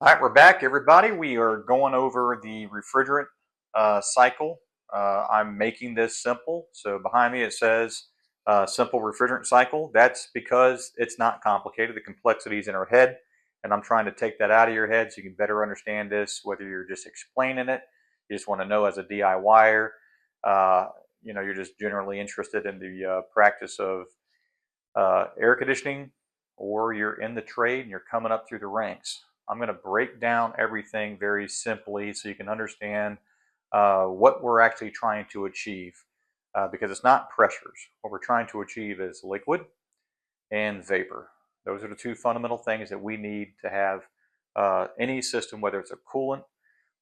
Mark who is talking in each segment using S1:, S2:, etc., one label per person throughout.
S1: All right, we're back, everybody. We are going over the refrigerant cycle. I'm making this simple. So behind me it says simple refrigerant cycle. That's because it's not complicated. The complexity is in our head, and I'm trying to take that out of your head so you can better understand this, whether you're just explaining it, you just want to know as a DIYer, you're just generally interested in the practice of air conditioning, or you're in the trade and you're coming up through the ranks. I'm going to break down everything very simply so you can understand what we're actually trying to achieve, because it's not pressures. What we're trying to achieve is liquid and vapor. Those are the two fundamental things that we need to have any system, whether it's a coolant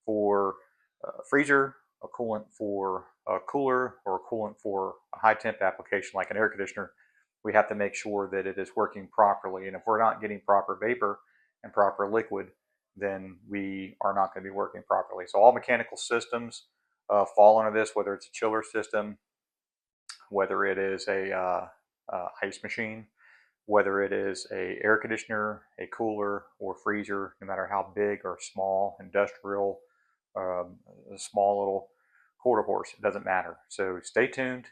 S1: for a freezer, a coolant for a cooler, or a coolant for a high temp application like an air conditioner. We have to make sure that it is working properly. And if we're not getting proper vapor and proper liquid, then we are not going to be working properly. So all mechanical systems fall under this, whether it's a chiller system, whether it is a ice machine, whether it is a air conditioner, a cooler, or freezer, no matter how big or small, industrial, a small little quarter horse, it doesn't matter. So stay tuned.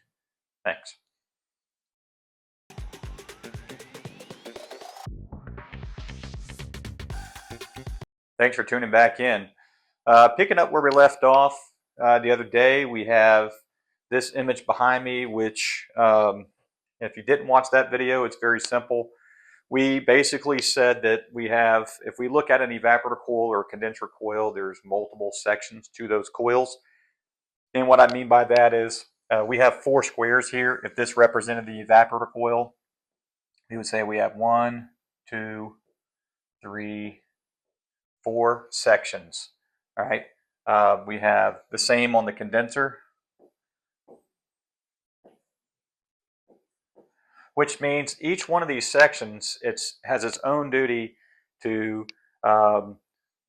S1: Thanks. Thanks for tuning back in. Picking up where we left off the other day, we have this image behind me, which if you didn't watch that video, it's very simple. We basically said that we have, if we look at an evaporator coil or a condenser coil, there's multiple sections to those coils. And what I mean by that is we have four squares here. If this represented the evaporator coil, we would say we have 1, 2, 3, 4 sections. All right. We have the same on the condenser, which means each one of these sections has its own duty to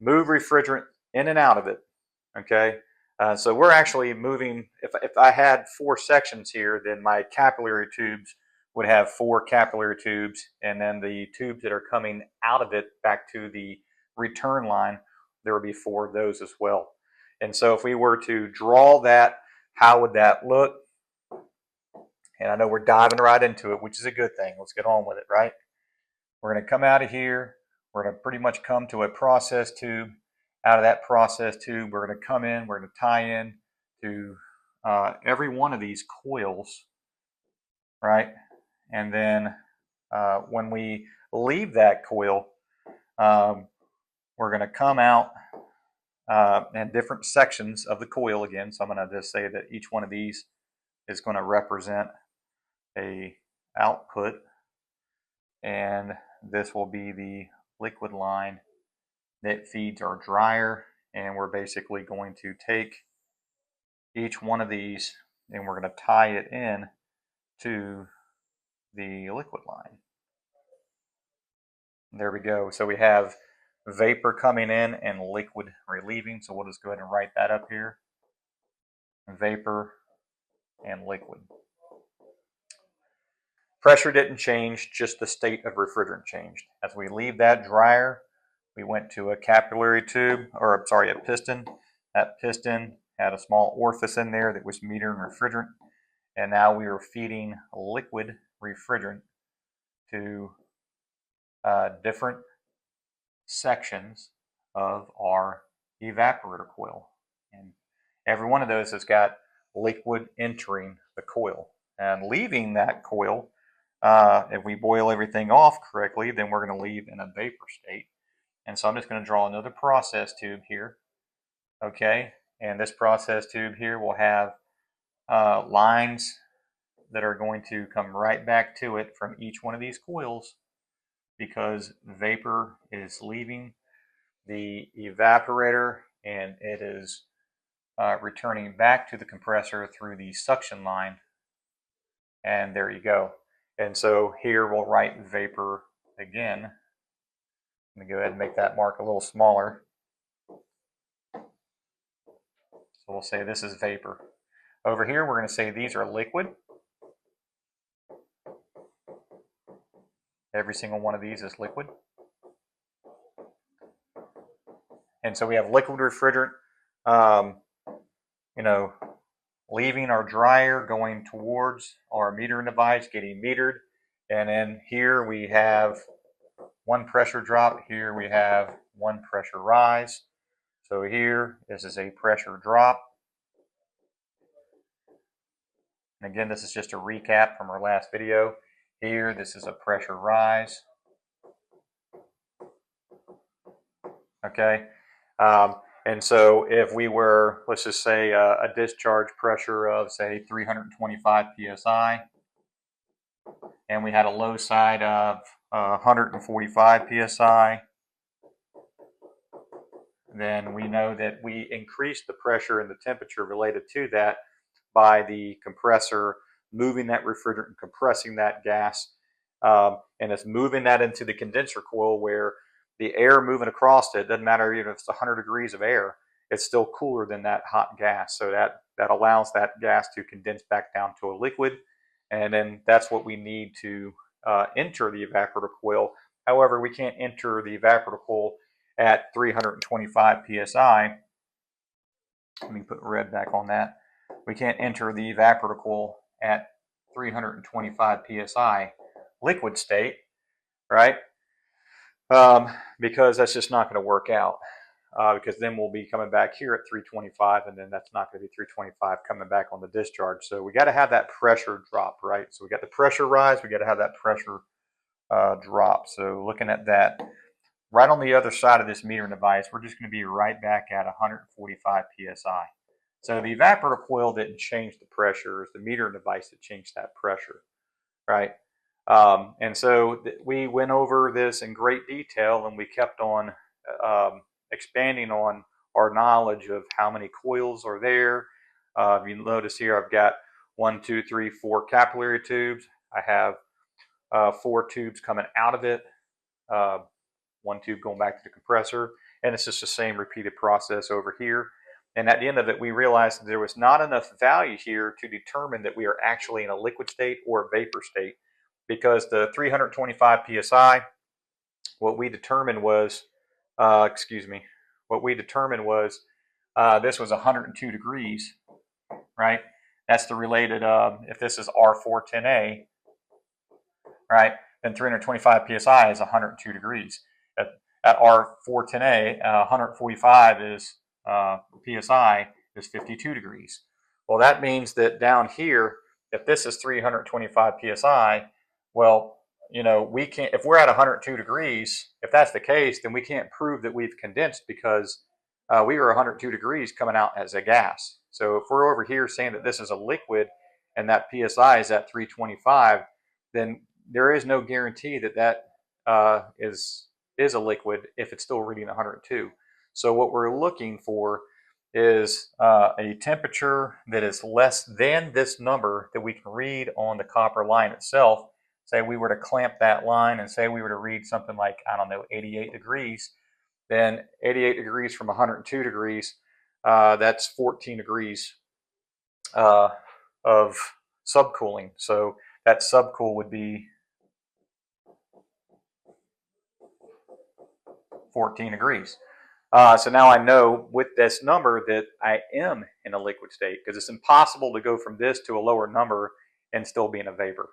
S1: move refrigerant in and out of it. Okay. So we're actually moving, if I had 4 sections here, then my capillary tubes would have 4 capillary tubes, and then the tubes that are coming out of it back to the return line, there would be 4 of those as well. And so if we were to draw that, how would that look? And I know we're diving right into it, which is a good thing. Let's get on with it, right? We're going to come out of here. We're going to pretty much come to a process tube. Out of that process tube, we're going to come in. We're going to tie in to every one of these coils, right? And then when we leave that coil, we're going to come out in different sections of the coil again. So I'm going to just say that each one of these is going to represent a output, and this will be the liquid line that feeds our dryer. And we're basically going to take each one of these and we're going to tie it in to the liquid line. There we go. So we have vapor coming in and liquid relieving. So we'll just go ahead and write that up here. Vapor and liquid. Pressure didn't change, just the state of refrigerant changed. As we leave that dryer, we went to a capillary tube, or sorry, a piston. That piston had a small orifice in there that was metering refrigerant. And now we are feeding liquid refrigerant to different sections of our evaporator coil. And every one of those has got liquid entering the coil. And leaving that coil, if we boil everything off correctly, then we're going to leave in a vapor state. And so I'm just going to draw another process tube here. Okay, and this process tube here will have lines that are going to come right back to it from each one of these coils, because vapor is leaving the evaporator and it is returning back to the compressor through the suction line. And there you go. And so here we'll write vapor again. Let me go ahead and make that mark a little smaller. So we'll say this is vapor. Over here we're going to say these are liquid. Every single one of these is liquid. And so we have liquid refrigerant, um, you know, leaving our dryer, going towards our metering device, getting metered. And then here we have one pressure drop. Here we have one pressure rise. So here, this is a pressure drop. And again, this is just a recap from our last video. Here, this is a pressure rise. Okay. And so if we were, let's just say a discharge pressure of say 325 psi, and we had a low side of 145 psi, then we know that we increased the pressure and the temperature related to that by the compressor moving that refrigerant and compressing that gas, and it's moving that into the condenser coil where the air moving across it, doesn't matter even if it's 100 degrees of air, it's still cooler than that hot gas. So that allows that gas to condense back down to a liquid, and then that's what we need to enter the evaporator coil. However, we can't enter the evaporator coil at 325 psi. Let me put red back on that. We can't enter the evaporator coil at 325 psi liquid state, right? Because that's just not going to work out. Because then we'll be coming back here at 325, and then that's not going to be 325 coming back on the discharge. So we got to have that pressure drop, right? So we got the pressure rise, we got to have that pressure drop. So looking at that, right on the other side of this metering device, we're just going to be right back at 145 psi. So the evaporator coil didn't change the pressure, it's the metering device that changed that pressure, right? And so we went over this in great detail, and we kept on expanding on our knowledge of how many coils are there. You notice here I've got 1, 2, 3, 4 capillary tubes. I have 4 tubes coming out of it, 1 tube going back to the compressor, and it's just the same repeated process over here. And at the end of it, we realized that there was not enough value here to determine that we are actually in a liquid state or a vapor state, because the 325 psi, what we determined was, this was 102 degrees, right? That's the related, if this is R410A, right, then 325 psi is 102 degrees. At R410A, 145 is psi is 52 degrees. Well, that means that down here, if this is 325 psi, well, we can't, if we're at 102 degrees, if that's the case, then we can't prove that we've condensed, because we were 102 degrees coming out as a gas. So if we're over here saying that this is a liquid and that psi is at 325, then there is no guarantee that that is a liquid if it's still reading 102. So what we're looking for is a temperature that is less than this number that we can read on the copper line itself. Say we were to clamp that line and say we were to read something like, I don't know, 88 degrees, then 88 degrees from 102 degrees, that's 14 degrees of subcooling. So that subcool would be 14 degrees. So now I know with this number that I am in a liquid state, because it's impossible to go from this to a lower number and still be in a vapor.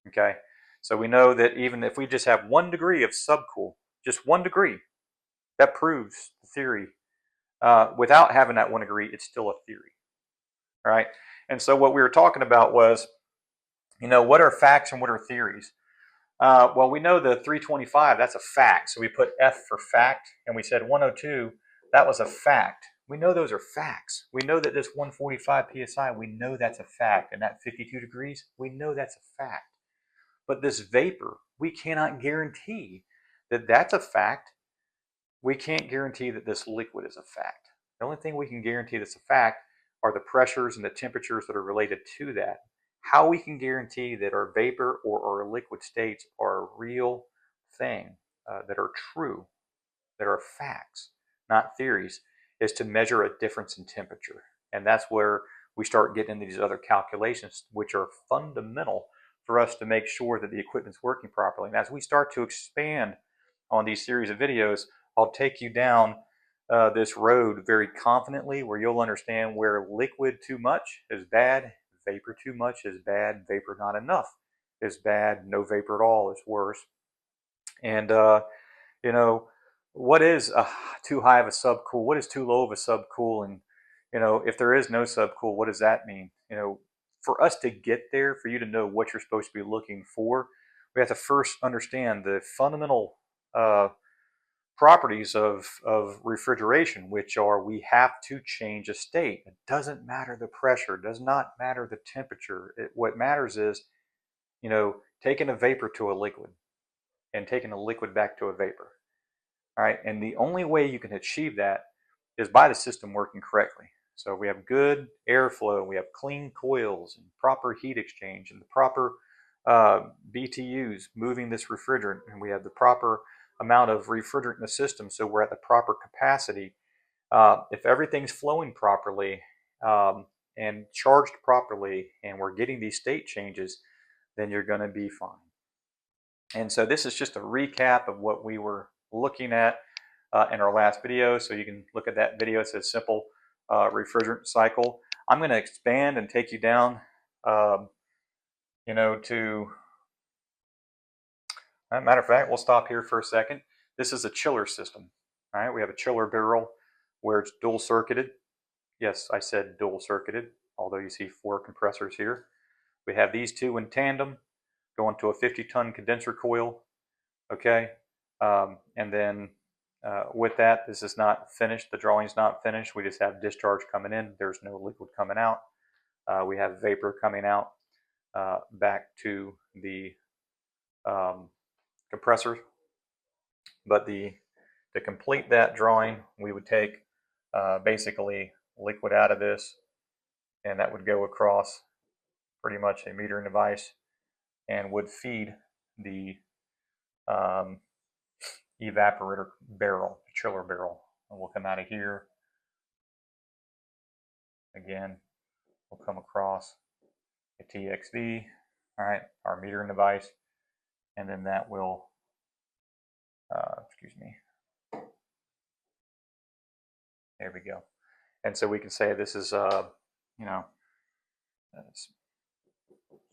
S1: Okay, so we know that even if we just have 1 degree of subcool, just 1 degree, that proves the theory. Without having that 1 degree, it's still a theory. All right, and so what we were talking about was, what are facts and what are theories? Well, we know the 325, that's a fact. So we put F for fact, and we said 102, that was a fact. We know those are facts. We know that this 145 psi, we know that's a fact. And that 52 degrees, we know that's a fact. But this vapor, we cannot guarantee that that's a fact. We can't guarantee that this liquid is a fact. The only thing we can guarantee that's a fact are the pressures and the temperatures that are related to that. How we can guarantee that our vapor or our liquid states are a real thing, that are true, that are facts, not theories, is to measure a difference in temperature. And that's where we start getting into these other calculations, which are fundamental for us to make sure that the equipment's working properly. And as we start to expand on these series of videos, I'll take you down this road very confidently, where you'll understand where liquid too much is bad, vapor too much is bad, vapor not enough is bad, no vapor at all is worse. And you know, what is too high of a subcool? What is too low of a subcool? And if there is no subcool, what does that mean? For us to get there, for you to know what you're supposed to be looking for, we have to first understand the fundamental properties of refrigeration, which are we have to change a state. It doesn't matter the pressure, it does not matter the temperature. What matters is, taking a vapor to a liquid and taking a liquid back to a vapor. All right, and the only way you can achieve that is by the system working correctly. So we have good airflow, we have clean coils and proper heat exchange and the proper BTUs moving this refrigerant, and we have the proper amount of refrigerant in the system, so we're at the proper capacity. If everything's flowing properly and charged properly, and we're getting these state changes, then you're going to be fine. And so this is just a recap of what we were looking at in our last video. So you can look at that video. It says simple refrigerant cycle. I'm going to expand and take you down, to, matter of fact, we'll stop here for a second. This is a chiller system. All right, we have a chiller barrel where it's dual circuited. Yes, I said dual circuited, although you see 4 compressors here. We have these 2 in tandem going to a 50-ton condenser coil. Okay, and then with that, this is not finished. The drawing's not finished. We just have discharge coming in. There's no liquid coming out. We have vapor coming out back to the compressor. But to complete that drawing, we would take basically liquid out of this, and that would go across pretty much a metering device and would feed the evaporator barrel, chiller barrel. And we'll come out of here. Again, we'll come across a TXV, all right, our metering device, and then that will, there we go. And so we can say this is,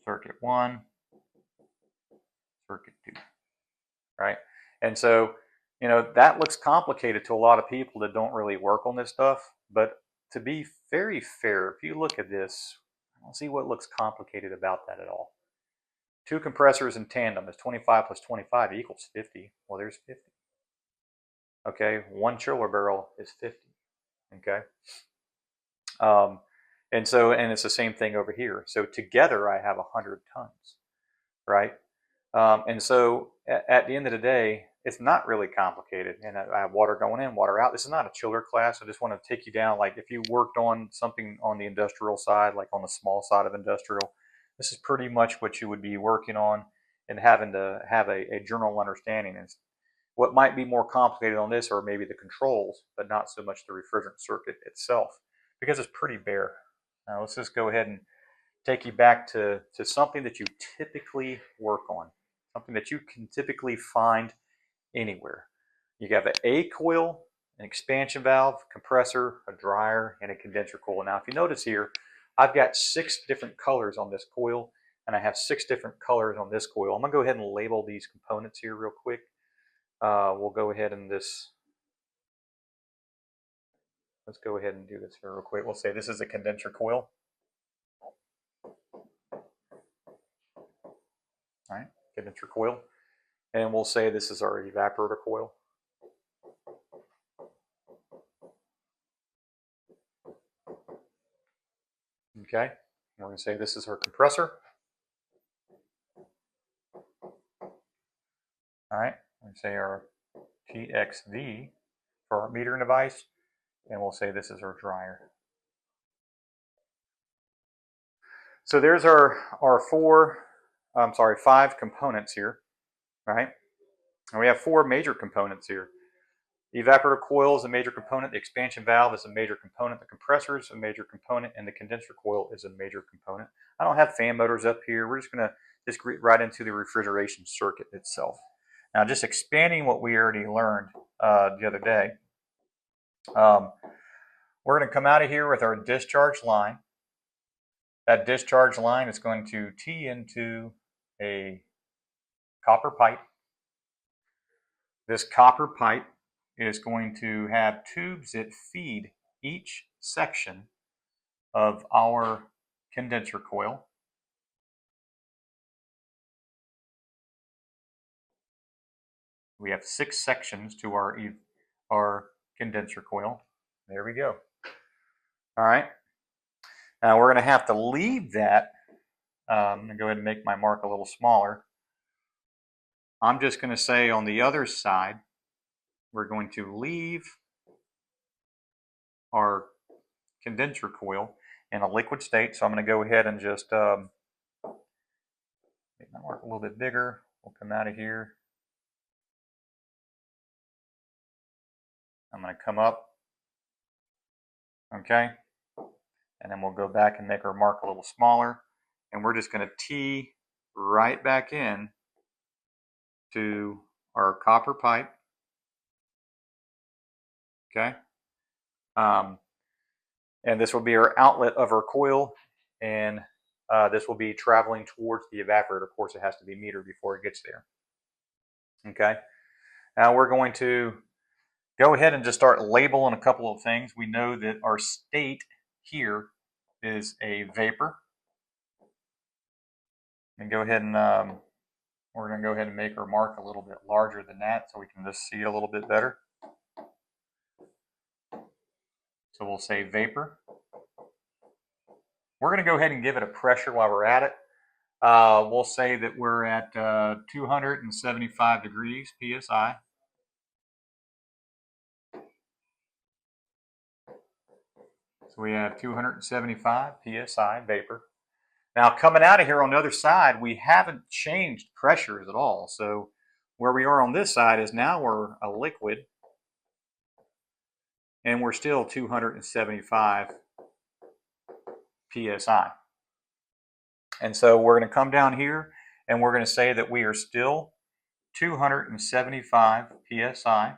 S1: circuit 1, circuit 2, right? And so, that looks complicated to a lot of people that don't really work on this stuff. But to be very fair, if you look at this, I don't see what looks complicated about that at all. 2 compressors in tandem is 25 plus 25 equals 50. Well, there's 50. Okay, 1 chiller barrel is 50. Okay. And it's the same thing over here. So together I have 100 tons, right? And so at the end of the day, it's not really complicated. And I have water going in, water out. This is not a chiller class. I just want to take you down. Like if you worked on something on the industrial side, like on the small side of industrial, this is pretty much what you would be working on and having to have a general understanding. And what might be more complicated on this are maybe the controls, but not so much the refrigerant circuit itself, because it's pretty bare. Now let's just go ahead and take you back to something that you typically work on, something that you can typically find anywhere. You have an A coil, an expansion valve, compressor, a dryer, and a condenser coil. Now if you notice here, I've got 6 different colors on this coil, and I have 6 different colors on this coil. I'm going to go ahead and label these components here real quick. We'll go ahead and let's go ahead and do this here real quick. We'll say this is a condenser coil. All right, condenser coil. And we'll say this is our evaporator coil. Okay, we're going to say this is our compressor. All right, we're going to say our TXV for our metering device, and we'll say this is our dryer. So there's our 5 components here, right? And we have 4 major components here. The evaporator coil is a major component, the expansion valve is a major component, the compressor is a major component, and the condenser coil is a major component. I don't have fan motors up here. We're just going to get right into the refrigeration circuit itself. Now, just expanding what we already learned the other day, We're going to come out of here with our discharge line. That discharge line is going to tee into a copper pipe. This copper pipe is going to have tubes that feed each section of our condenser coil. We have 6 sections to our condenser coil. There we go. All right. Now we're going to have to leave that. I'm going to go ahead and make my mark a little smaller. I'm just going to say on the other side, we're going to leave our condenser coil in a liquid state. So I'm going to go ahead and just make my mark a little bit bigger. We'll come out of here. I'm going to come up. Okay. And then we'll go back and make our mark a little smaller. And we're just going to tee right back in to our copper pipe. Okay. And this will be our outlet of our coil, and this will be traveling towards the evaporator. Of course, it has to be metered before it gets there. Okay. Now we're going to go ahead and just start labeling a couple of things. We know that our state here is a vapor. And go ahead and we're going to go ahead and make our mark a little bit larger than that so we can just see it a little bit better. So we'll say vapor. We're going to go ahead and give it a pressure while we're at it. We'll say that we're at 275 degrees psi. So we have 275 psi vapor. Now coming out of here on the other side, we haven't changed pressures at all. So where we are on this side is now we're a liquid, and we're still 275 psi. And so we're going to come down here and we're going to say that we are still 275 psi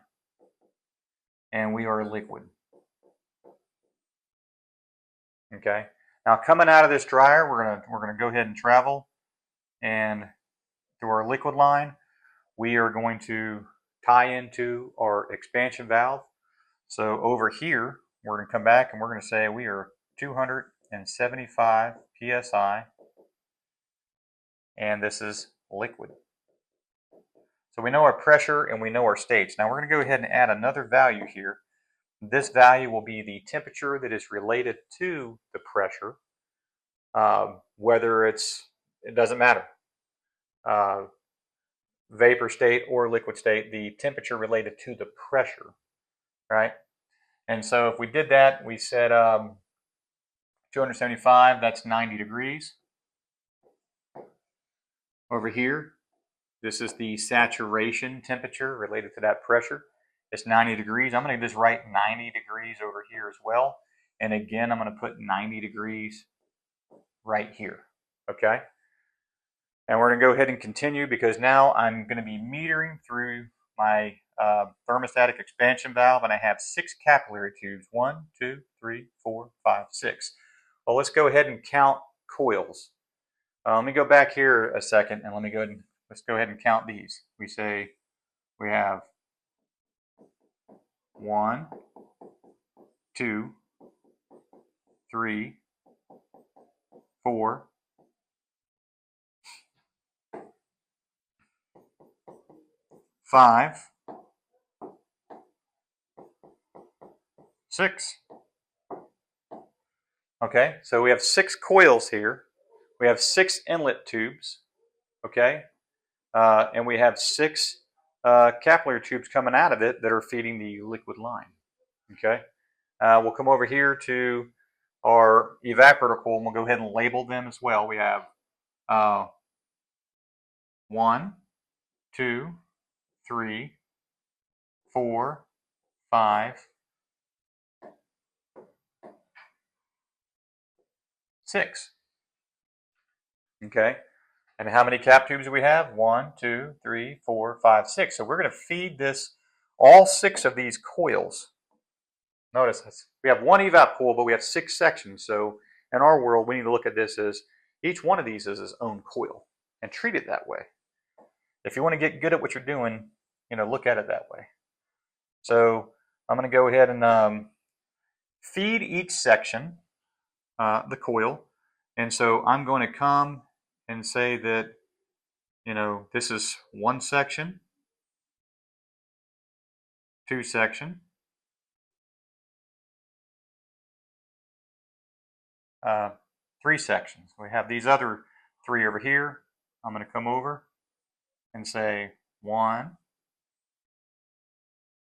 S1: and we are liquid. Okay. Now coming out of this dryer, we're going to go ahead and travel, and through our liquid line, we are going to tie into our expansion valve. So over here, we're going to come back and we're going to say we are 275 psi, and this is liquid. So we know our pressure and we know our states. Now we're going to go ahead and add another value here. This value will be the temperature that is related to the pressure, whether it doesn't matter, vapor state or liquid state, the temperature related to the pressure, right? And so if we did that, we said 275, that's 90 degrees. Over here, this is the saturation temperature related to that pressure. It's 90 degrees. I'm going to just write 90 degrees over here as well. And again, I'm going to put 90 degrees right here. Okay? And we're going to go ahead and continue, because now I'm going to be metering through my thermostatic expansion valve, and I have 6 capillary tubes. 1, 2, 3, 4, 5, 6. Well, let's go ahead and count coils. Let me go back here a second, and let's go ahead and count these. We say we have 1, 2, 3, 4, 5, 6. Okay, so we have 6 coils here. We have 6 inlet tubes. Okay, and we have 6 capillary tubes coming out of it that are feeding the liquid line. Okay, we'll come over here to our evaporator coil, and we'll go ahead and label them as well. We have 1, 2, 3, 4, 5, 6. Okay, and how many cap tubes do we have? 1, 2, 3, 4, 5, 6. So we're going to feed this, all 6 of these coils, notice we have one evap coil, but we have 6 sections. So in our world, we need to look at this as each one of these is its own coil and treat it that way. If you want to get good at what you're doing, look at it that way. So I'm going to go ahead and feed each section the coil. And so I'm going to come and say that, this is 1 section, 2 section, 3 sections. We have these other 3 over here. I'm going to come over and say 1,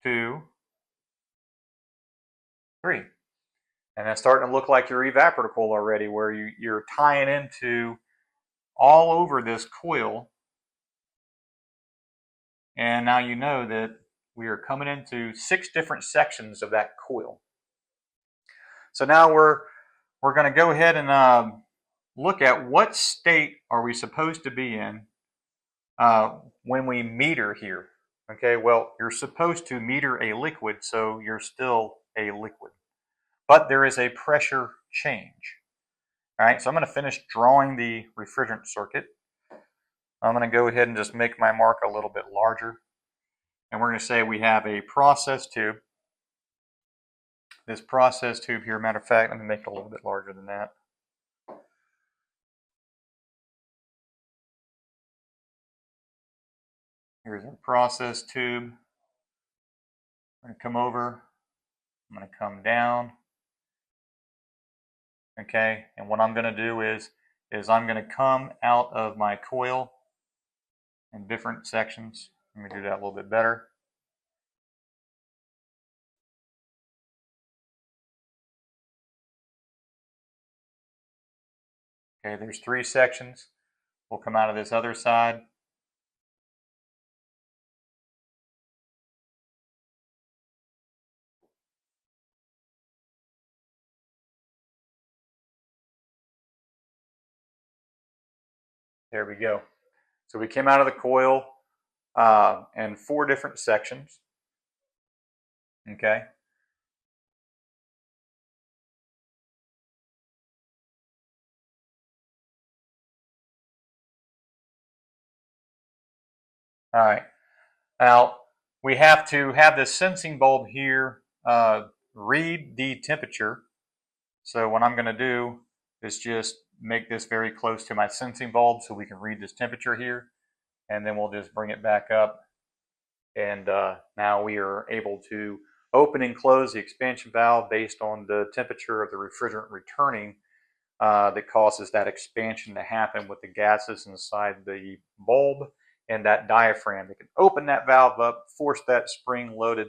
S1: 2, 3. And that's starting to look like your evaporator coil already, where you're tying into all over this coil. And now you know that we are coming into 6 different sections of that coil. So now we're going to go ahead and look at what state are we supposed to be in when we meter here. Okay, well, you're supposed to meter a liquid, so you're still a liquid. But there is a pressure change. All right, so I'm going to finish drawing the refrigerant circuit. I'm going to go ahead and just make my mark a little bit larger. And we're going to say we have a process tube. This process tube here, matter of fact, let me make it a little bit larger than that. Here's our process tube. I'm going to come over. I'm going to come down. Okay, and what I'm going to do is I'm going to come out of my coil in different sections. Let me do that a little bit better. Okay, there's 3 sections. We'll come out of this other side. There we go. So we came out of the coil in 4 different sections. Okay. All right. Now we have to have this sensing bulb here read the temperature. So what I'm going to do is just make this very close to my sensing bulb so we can read this temperature here. And then we'll just bring it back up. And now we are able to open and close the expansion valve based on the temperature of the refrigerant returning that causes that expansion to happen with the gases inside the bulb and that diaphragm. It can open that valve up, force that spring-loaded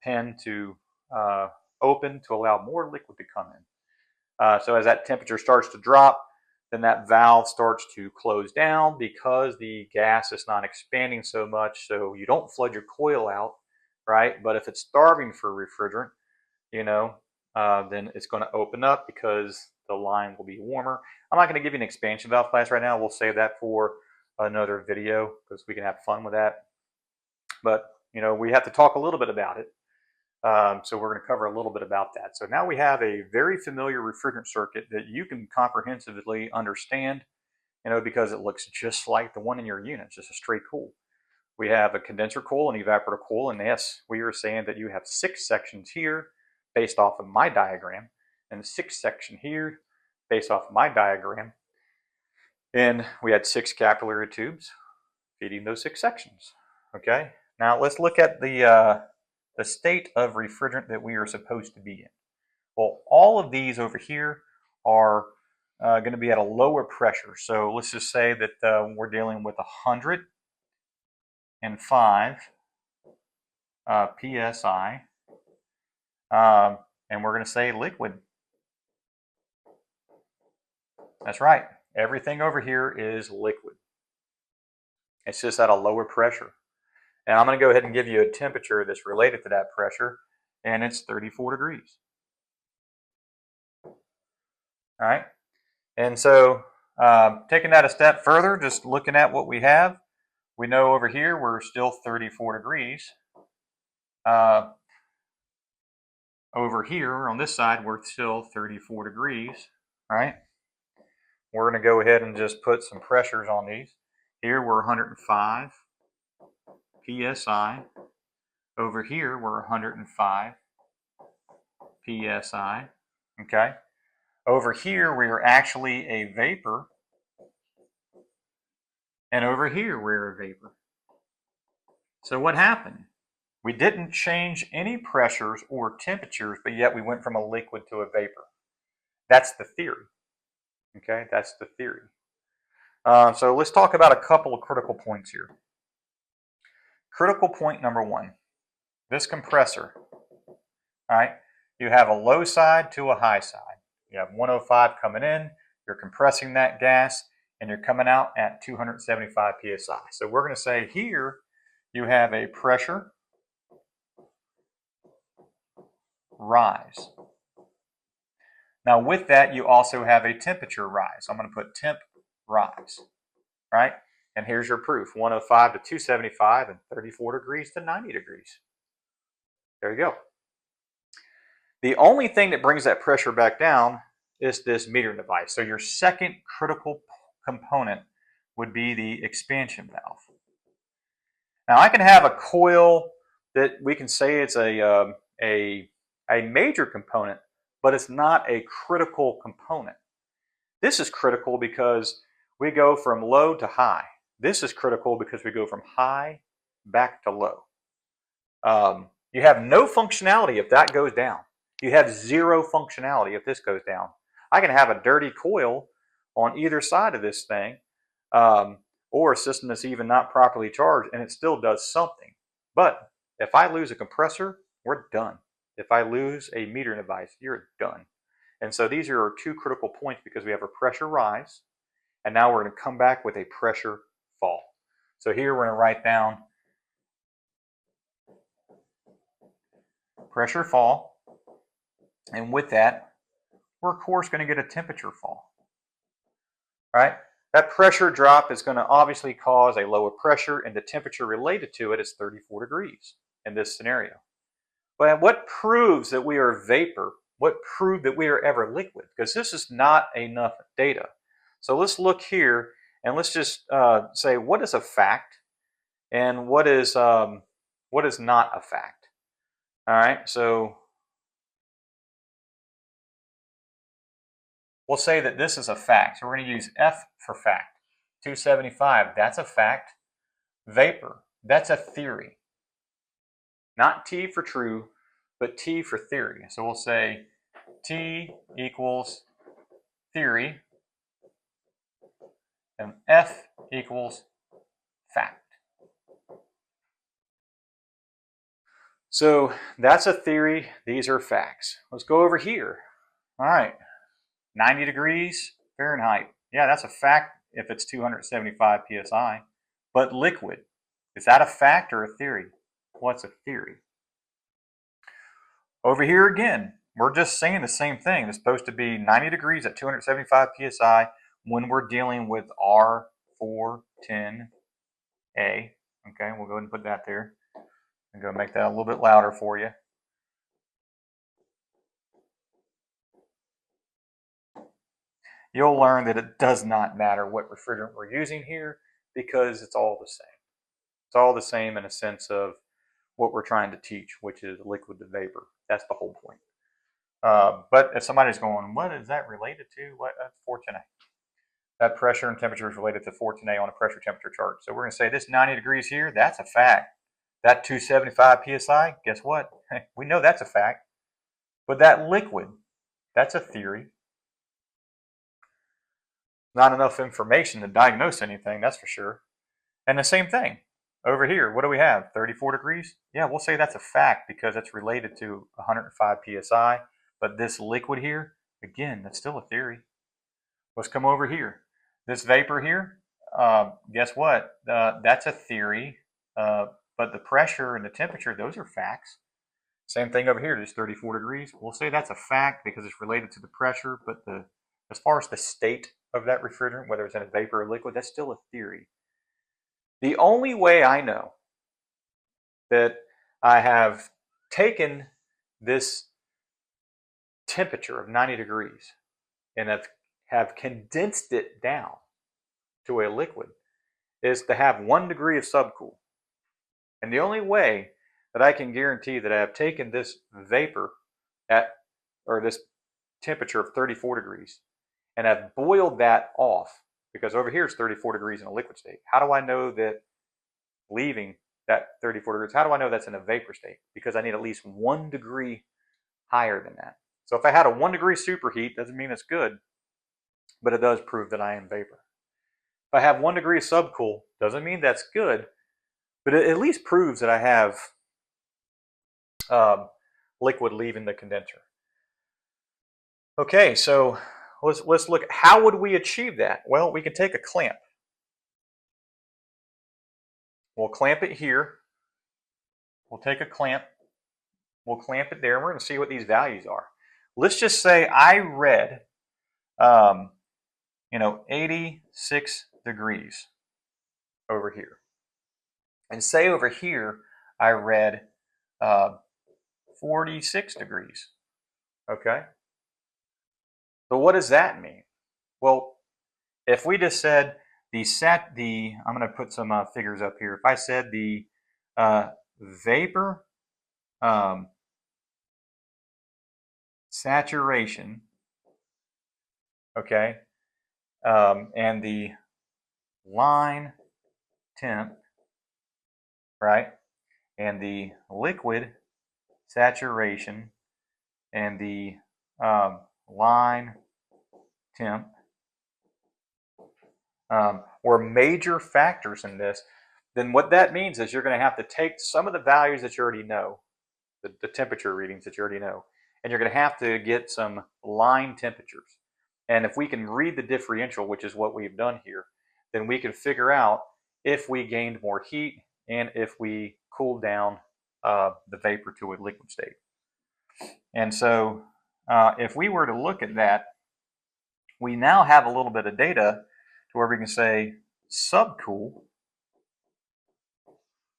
S1: pin to open to allow more liquid to come in. So as that temperature starts to drop, then that valve starts to close down because the gas is not expanding so much, so you don't flood your coil out, right? But if it's starving for refrigerant, then it's going to open up because the line will be warmer. I'm not going to give you an expansion valve class right now. We'll save that for another video because we can have fun with that. But, we have to talk a little bit about it. So we're going to cover a little bit about that. So now we have a very familiar refrigerant circuit that you can comprehensively understand, because it looks just like the one in your unit. It's just a straight coil. We have a condenser coil, an evaporator coil, and yes, we are saying that you have 6 sections here based off of my diagram, and 6 section here based off of my diagram. And we had 6 capillary tubes feeding those 6 sections. Okay, now let's look at the state of refrigerant that we are supposed to be in. Well, all of these over here are going to be at a lower pressure. So let's just say that we're dealing with 105 psi, and we're going to say liquid. That's right. Everything over here is liquid. It's just at a lower pressure. And I'm going to go ahead and give you a temperature that's related to that pressure, and it's 34 degrees. All right. And so taking that a step further, just looking at what we have, we know over here we're still 34 degrees. Over here on this side, we're still 34 degrees, right? We're going to go ahead and just put some pressures on these. Here we're 105 psi. Over here we're 105 psi. Okay. Over here we are actually a vapor, and over here we're a vapor. So what happened? We didn't change any pressures or temperatures, but yet we went from a liquid to a vapor. That's the theory. Okay, that's the theory. So let's talk about a couple of critical points here. Critical point number one, this compressor, all right, you have a low side to a high side. You have 105 coming in, you're compressing that gas, and you're coming out at 275 psi. So we're going to say here you have a pressure rise. Now with that, you also have a temperature rise. I'm going to put temp rise, right? And here's your proof, 105 to 275 and 34 degrees to 90 degrees. There you go. The only thing that brings that pressure back down is this metering device. So your second critical component would be the expansion valve. Now I can have a coil that we can say it's a major component, but it's not a critical component. This is critical because we go from low to high. This is critical because we go from high back to low. You have no functionality if that goes down. You have zero functionality if this goes down. I can have a dirty coil on either side of this thing, or a system that's even not properly charged, and it still does something. But if I lose a compressor, we're done. If I lose a metering device, you're done. And so these are our two critical points because we have a pressure rise, and now we're going to come back with a pressure fall. So here we're going to write down pressure fall, and with that, we're of course going to get a temperature fall. Right? That pressure drop is going to obviously cause a lower pressure, and the temperature related to it is 34 degrees in this scenario. But what proves that we are vapor? What proved that we are ever liquid? Because this is not enough data. So let's look here and let's just say what is a fact and what is not a fact. All right, so we'll say that this is a fact. So we're going to use F for fact. 275, that's a fact. Vapor, that's a theory. Not T for true, but T for theory. So we'll say T equals theory, and F equals fact. So that's a theory. These are facts. Let's go over here. All right, 90 degrees Fahrenheit. Yeah, that's a fact if it's 275 psi. But liquid, is that a fact or a theory? What's a theory? Over here again, we're just saying the same thing. It's supposed to be 90 degrees at 275 psi when we're dealing with R410A. Okay, we'll go ahead and put that there. I'm going to make that a little bit louder for you. You'll learn that it does not matter what refrigerant we're using here because it's all the same. It's all the same in a sense of what we're trying to teach, which is liquid to vapor. That's the whole point. But if somebody's going, what is that related to? What? 410A. That pressure and temperature is related to 410A on a pressure temperature chart. So we're going to say this 90 degrees here, that's a fact. That 275 psi, guess what? We know that's a fact. But that liquid, that's a theory. Not enough information to diagnose anything, that's for sure. And the same thing over here. What do we have? 34 degrees? Yeah, we'll say that's a fact because it's related to 105 psi. But this liquid here, again, that's still a theory. Let's come over here. This vapor here, guess what? That's a theory. But the pressure and the temperature, those are facts. Same thing over here, just 34 degrees. We'll say that's a fact because it's related to the pressure, but as far as the state of that refrigerant, whether it's in a vapor or liquid, that's still a theory. The only way I know that I have taken this temperature of 90 degrees and have condensed it down to a liquid is to have 1 degree of subcool. And the only way that I can guarantee that I have taken this vapor at, or this temperature of 34 degrees and have boiled that off, because over here it's 34 degrees in a liquid state. How do I know that leaving that 34 degrees, how do I know that's in a vapor state? Because I need at least 1 degree higher than that. So if I had a 1 degree superheat, doesn't mean it's good, but it does prove that I am vapor. If I have 1 degree of subcool, doesn't mean that's good, but it at least proves that I have liquid leaving the condenser. Okay, so let's look at how would we achieve that? Well, we can take a clamp. We'll clamp it here. We'll take a clamp. We'll clamp it there, and we're going to see what these values are. Let's just say I read, 86 degrees over here. And say over here, I read 46 degrees. Okay? So what does that mean? Well, if we just said I'm going to put some figures up here. If I said the vapor saturation, okay, and the line temp, right, and the liquid saturation and the line temp were major factors in this, then what that means is you're going to have to take some of the values that you already know, the temperature readings that you already know, and you're going to have to get some line temperatures. And if we can read the differential, which is what we've done here, then we can figure out if we gained more heat and if we cooled down the vapor to a liquid state. And so if we were to look at that, we now have a little bit of data to where we can say subcool,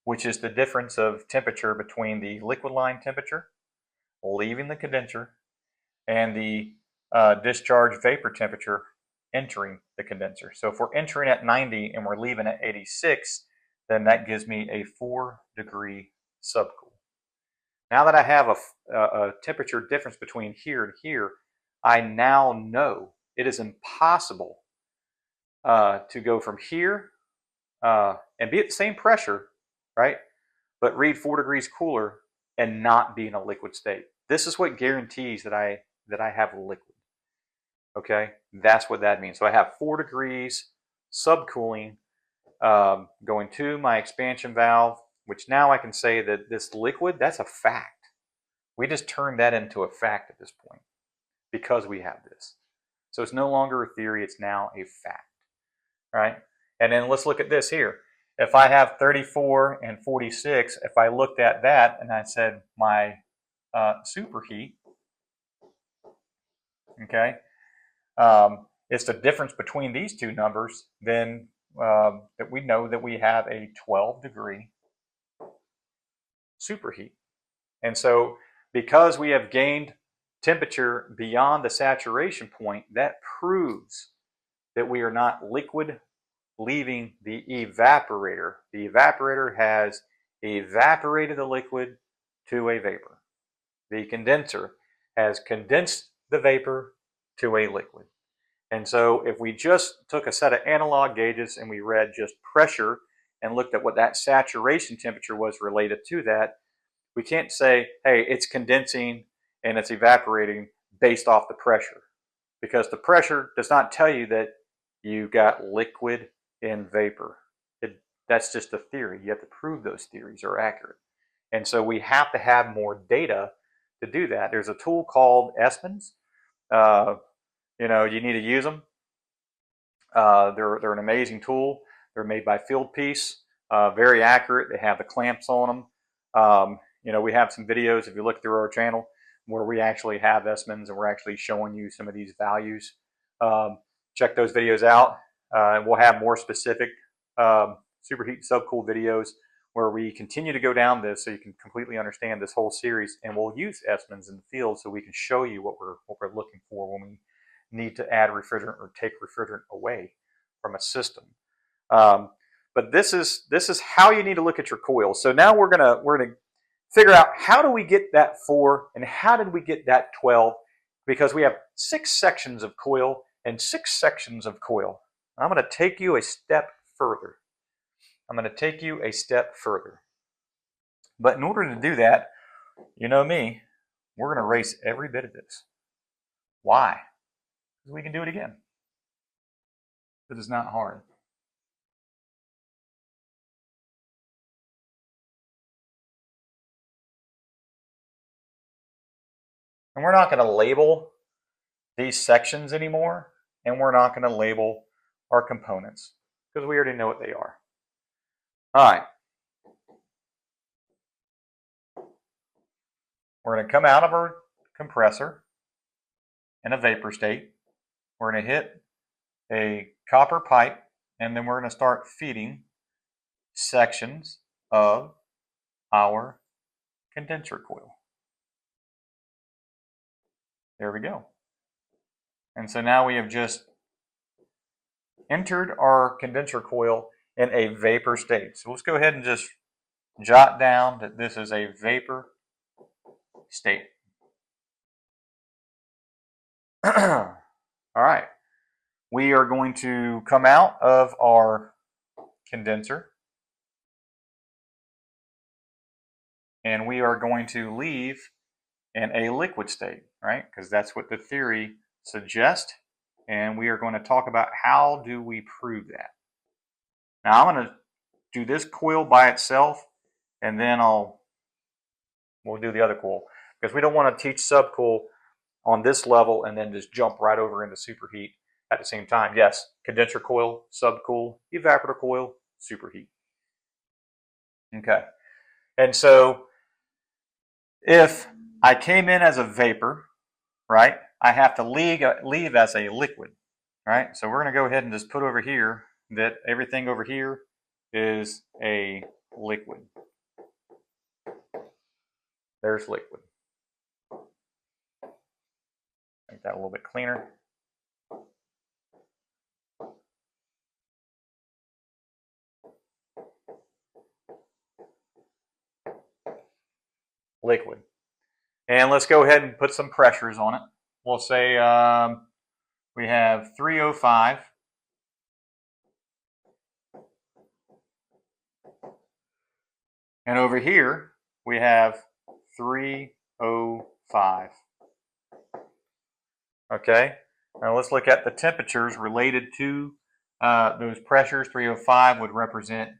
S1: which is the difference of temperature between the liquid line temperature leaving the condenser and the discharge vapor temperature entering the condenser. So if we're entering at 90 and we're leaving at 86, then that gives me a 4 degree subcool. Now that I have a temperature difference between here and here, I now know it is impossible to go from here and be at the same pressure, right, but read 4 degrees cooler and not be in a liquid state. This is what guarantees that I have liquid. Okay, that's what that means. So I have 4 degrees subcooling going to my expansion valve, which now I can say that this liquid, that's a fact. We just turned that into a fact at this point because we have this. So it's no longer a theory, it's now a fact, right? And then let's look at this here. If I have 34 and 46, if I looked at that and I said my superheat, okay, it's the difference between these two numbers, then that we know that we have a 12 degree superheat. And so because we have gained temperature beyond the saturation point, that proves that we are not liquid leaving the evaporator. The evaporator has evaporated the liquid to a vapor. The condenser has condensed the vapor to a liquid. And so if we just took a set of analog gauges and we read just pressure and looked at what that saturation temperature was related to that, we can't say, hey, it's condensing and it's evaporating based off the pressure, because the pressure does not tell you that you got liquid in vapor. That's just a theory. You have to prove those theories are accurate. And so we have to have more data to do that. There's a tool called Essmans. You need to use them. They're an amazing tool. They're made by Fieldpiece, very accurate. They have the clamps on them. We have some videos, if you look through our channel, where we actually have Essmans and we're actually showing you some of these values. Check those videos out. And we'll have more specific superheat subcool videos where we continue to go down this so you can completely understand this whole series, and we'll use Essmans in the field so we can show you what we're looking for when we need to add refrigerant or take refrigerant away from a system. But this is how you need to look at your coil. So now we're gonna figure out, how do we get that 4 and how did we get that 12? Because we have 6 sections of coil and 6 sections of coil. I'm going to take you a step further. But in order to do that, you know me, we're going to erase every bit of this. Why? Because we can do it again. It is not hard. And we're not going to label these sections anymore, and we're not going to label our components because we already know what they are. All right. We're going to come out of our compressor in a vapor state. We're going to hit a copper pipe, and then we're going to start feeding sections of our condenser coil. There we go. And so now we have just entered our condenser coil in a vapor state. So let's go ahead and just jot down that this is a vapor state. All right. We are going to come out of our condenser, and we are going to leave in a liquid state, right? Because that's what the theory suggests, and we are going to talk about how do we prove that. Now I'm going to do this coil by itself, and then we'll do the other coil, because we don't want to teach subcool on this level and then just jump right over into superheat at the same time. Yes, condenser coil, subcool, evaporator coil, superheat. Okay, and so if I came in as a vapor, right, I have to leave as a liquid, right? So we're going to go ahead and just put over here that everything over here is a liquid. There's liquid. Make that a little bit cleaner. Liquid. And let's go ahead and put some pressures on it. We'll say we have 305. And over here, we have 305. Okay, now let's look at the temperatures related to those pressures. 305 would represent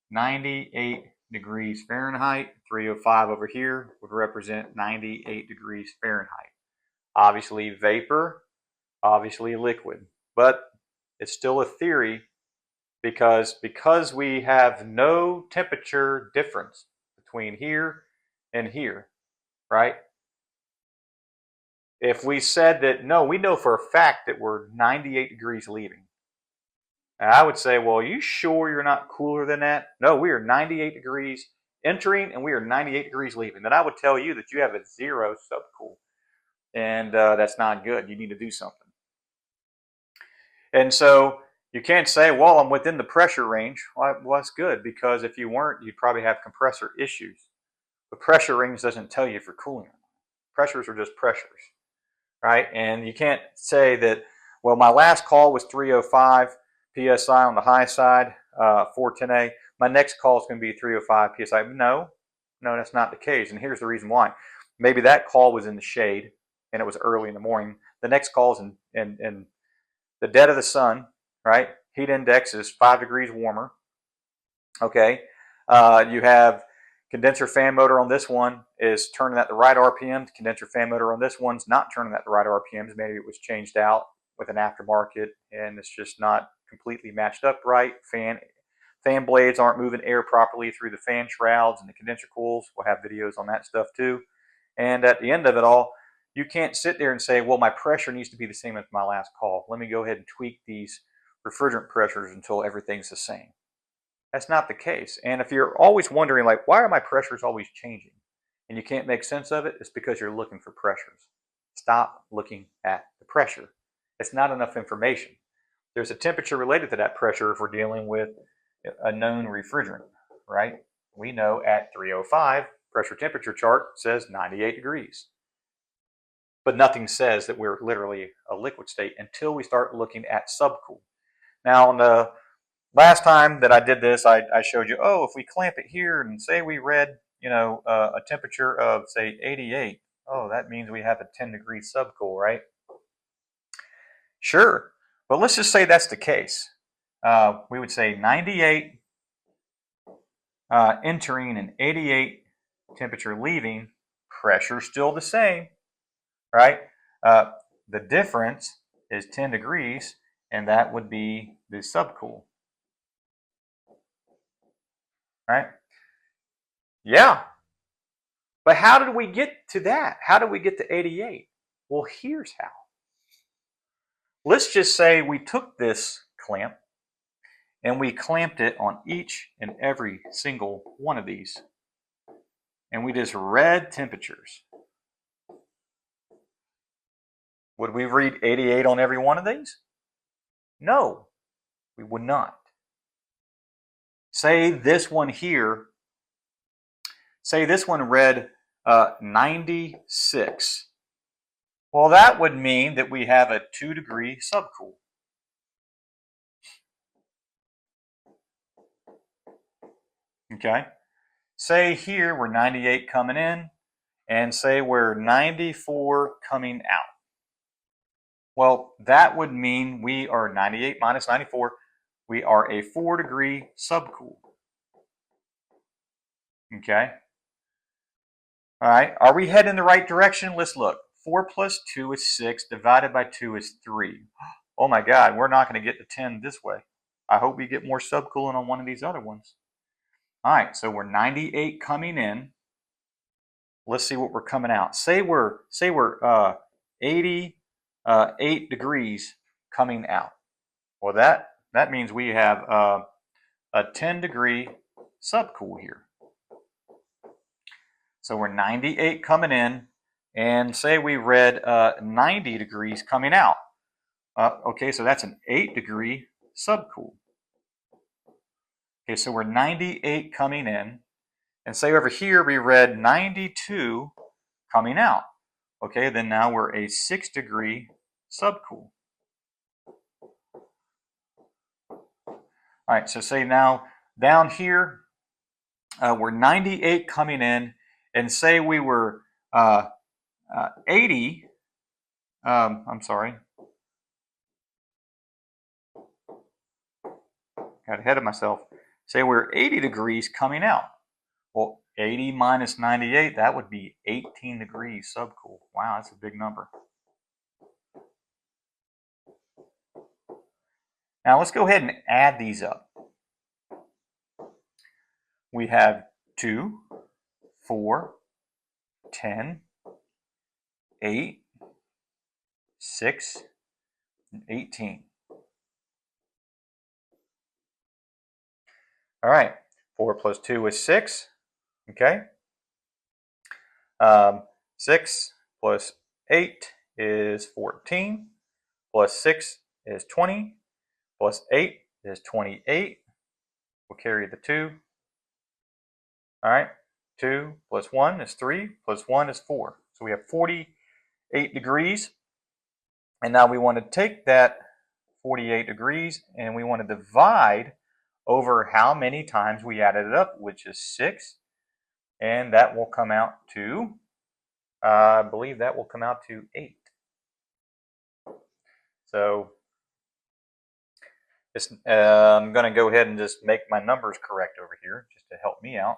S1: 98 degrees Fahrenheit. 305 over here would represent 98 degrees Fahrenheit. Obviously vapor, obviously liquid, but it's still a theory because we have no temperature difference between here and here, right? If we said that, no, we know for a fact that we're 98 degrees leaving, and I would say, well, are you sure you're not cooler than that? No, we are 98 degrees entering and we are 98 degrees leaving. Then I would tell you that you have a 0 subcool, and that's not good. You need to do something. And so you can't say, well, I'm within the pressure range. Well, that's good, because if you weren't, you'd probably have compressor issues. The pressure range doesn't tell you if you're cooling. Pressures are just pressures, right? And you can't say that, well, my last call was 305 PSI on the high side, 410A. My next call is going to be 305 PSI. No, that's not the case. And here's the reason why. Maybe that call was in the shade and it was early in the morning. The next call is in the dead of the sun, right? Heat index is 5 degrees warmer. Okay. You have condenser fan motor on this one is turning at the right RPMs. Condenser fan motor on this one's not turning at the right RPMs. Maybe it was changed out with an aftermarket and it's just not completely matched up right. Fan blades aren't moving air properly through the fan shrouds and the condenser coils. We'll have videos on that stuff too. And at the end of it all, you can't sit there and say, well, my pressure needs to be the same as my last call. Let me go ahead and tweak these refrigerant pressures until everything's the same. That's not the case. And if you're always wondering, like, why are my pressures always changing? And you can't make sense of it, it's because you're looking for pressures. Stop looking at the pressure. It's not enough information. There's a temperature related to that pressure if we're dealing with a known refrigerant, right? We know at 305, pressure temperature chart says 98 degrees. But nothing says that we're literally a liquid state until we start looking at subcool. Now, on the last time that I did this, I showed you, oh, if we clamp it here and say we read, a temperature of, say, 88, oh, that means we have a 10-degree subcool, right? Sure, but let's just say that's the case. We would say 98 entering and 88 temperature leaving, pressure still the same, right? The difference is 10 degrees, and that would be the subcool, right? Yeah, but how did we get to that? How did we get to 88? Well, here's how. Let's just say we took this clamp and we clamped it on each and every single one of these, and we just read temperatures. Would we read 88 on every one of these? No, we would not. Say this one here, say this one read 96. Well, that would mean that we have a 2-degree subcool. Okay? Say here we're 98 coming in, and say we're 94 coming out. Well, that would mean we are 98 minus 94. We are a 4-degree subcool. Okay? All right. Are we heading in the right direction? Let's look. 4 plus 2 is 6. Divided by 2 is 3. Oh my God, we're not going to get to 10 this way. I hope we get more subcooling on one of these other ones. All right, so we're 98 coming in. Let's see what we're coming out. Say we're 88 degrees coming out. Well, that means we have a 10-degree subcool here. So we're 98 coming in, and say we read 90 degrees coming out. Okay, so that's an 8-degree subcool. Okay, so we're 98 coming in, and say over here we read 92 coming out. Okay, then now we're a 6-degree subcool. All right, so say now down here we're 98 coming in, and say we were 80. I'm sorry. Got ahead of myself. Say we're 80 degrees coming out. Well, 80 minus 98, that would be 18 degrees subcool. Wow, that's a big number. Now let's go ahead and add these up. We have 2, 4, 10, 8, 6, and 18. All right, 4 plus 2 is 6. Okay. 6 plus 8 is 14. Plus 6 is 20. Plus 8 is 28. We'll carry the 2. All right. 2 plus 1 is 3. Plus 1 is 4. So we have 48 degrees. And now we want to take that 48 degrees and we want to divide over how many times we added it up, which is 6. And that will come out to, I believe that will come out to 8. So I'm going to go ahead and just make my numbers correct over here just to help me out.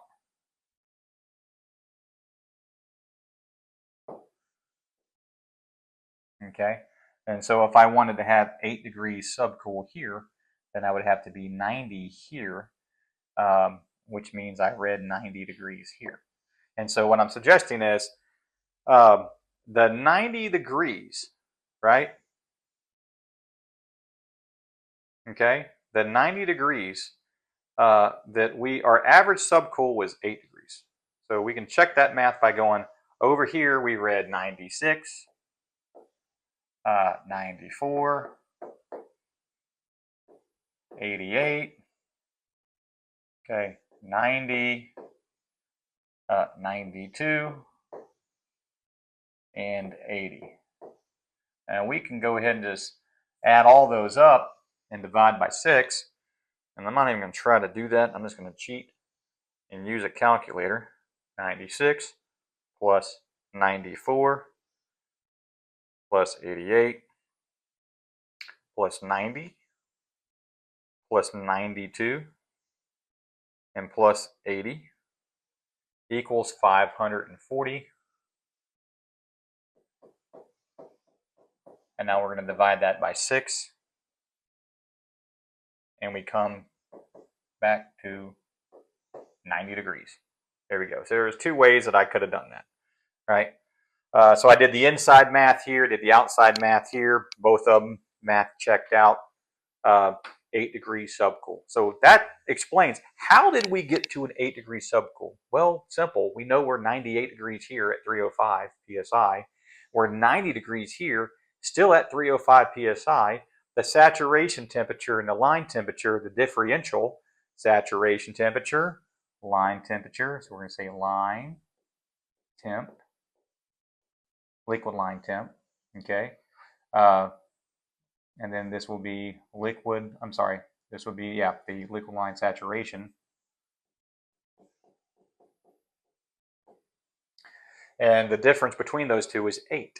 S1: Okay, and so if I wanted to have 8 degrees subcool here, then I would have to be 90 here, which means I read 90 degrees here. And so what I'm suggesting is the 90 degrees, right? Okay, the 90 degrees that our average subcool was 8 degrees. So we can check that math by going over here. We read 96, 94, 88, okay, 90, 92, and 80. And we can go ahead and just add all those up and divide by 6. And I'm not even going to try to do that. I'm just going to cheat and use a calculator. 96 plus 94 plus 88 plus 90 plus 92 and plus 80 equals 540. And now we're going to divide that by 6. And we come back to 90 degrees. There we go. So there's 2 ways that I could have done that, right? So I did the inside math here, did the outside math here. Both of them math checked out. 8 degree subcool. So that explains, how did we get to an 8 degree subcool? Well, simple. We know we're 98 degrees here at 305 psi. We're 90 degrees here, still at 305 psi. The saturation temperature and the line temperature, the differential, saturation temperature, line temperature. So we're going to say line temp, liquid line temp, okay? And then this will be liquid, this would be, the liquid line saturation. And the difference between those two is 8.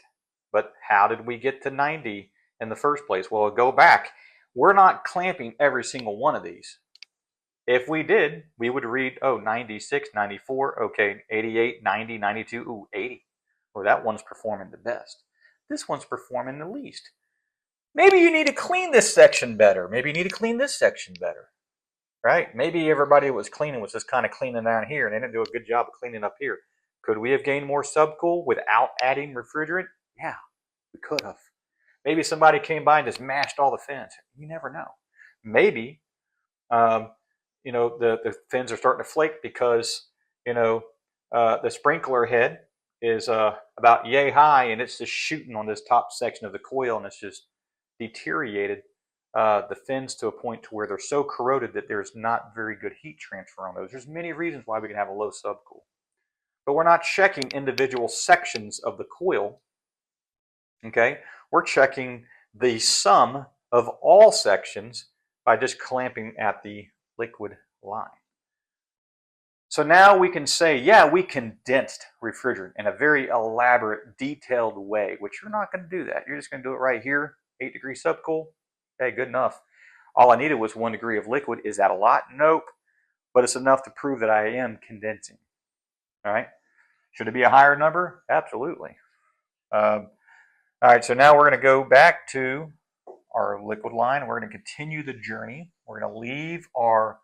S1: But how did we get to 90 in the first place? Well, go back. We're not clamping every single one of these. If we did, we would read, 96, 94, okay, 88, 90, 92, ooh, 80. Well, that one's performing the best. This one's performing the least. Maybe you need to clean this section better. Maybe you need to clean this section better, right? Maybe everybody that was cleaning was just kind of cleaning down here and they didn't do a good job of cleaning up here. Could we have gained more subcool without adding refrigerant? Yeah, we could have. Maybe somebody came by and just mashed all the fins. You never know. Maybe, the fins are starting to flake because, the sprinkler head is about yay high and it's just shooting on this top section of the coil and it's just deteriorated the fins to a point to where they're so corroded that there's not very good heat transfer on those. There's many reasons why we can have a low subcool. But we're not checking individual sections of the coil, okay? We're checking the sum of all sections by just clamping at the liquid line. So now we can say, yeah, we condensed refrigerant in a very elaborate, detailed way, which you're not going to do that. You're just going to do it right here, 8 degree subcool. Okay, good enough. All I needed was 1 degree of liquid. Is that a lot? Nope. But it's enough to prove that I am condensing. All right. Should it be a higher number? Absolutely. All right, so now we're going to go back to our liquid line. We're going to continue the journey. We're going to leave our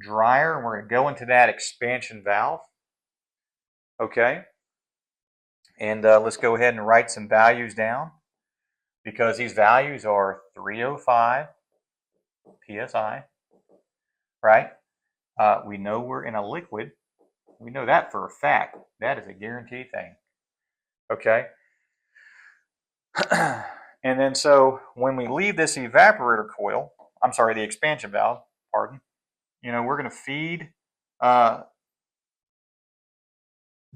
S1: dryer and we're going to go into that expansion valve. Okay. And let's go ahead and write some values down because these values are 305 psi, right? We know we're in a liquid. We know that for a fact. That is a guaranteed thing. Okay. And then so when we leave this evaporator coil, the expansion valve, pardon, we're going to feed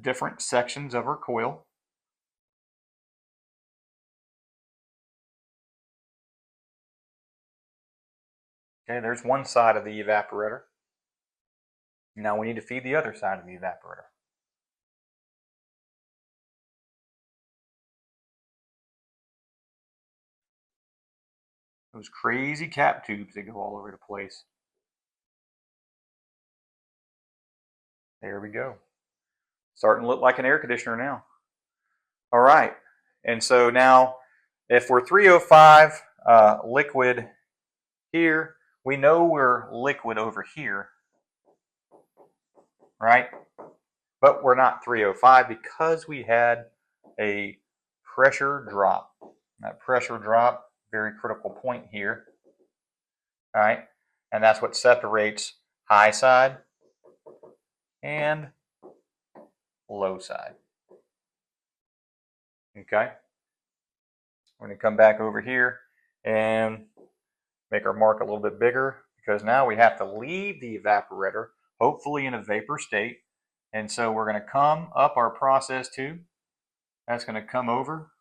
S1: different sections of our coil. Okay, there's one side of the evaporator. Now we need to feed the other side of the evaporator. Those crazy cap tubes that go all over the place. There we go. Starting to look like an air conditioner now. All right. And so now if we're 305 liquid here, we know we're liquid over here, right? But we're not 305 because we had a pressure drop. That pressure drop, very critical point here. All right. And that's what separates high side and low side. Okay. We're going to come back over here and make our mark a little bit bigger because now we have to leave the evaporator, hopefully in a vapor state. And so we're going to come up our process tube. That's going to come over.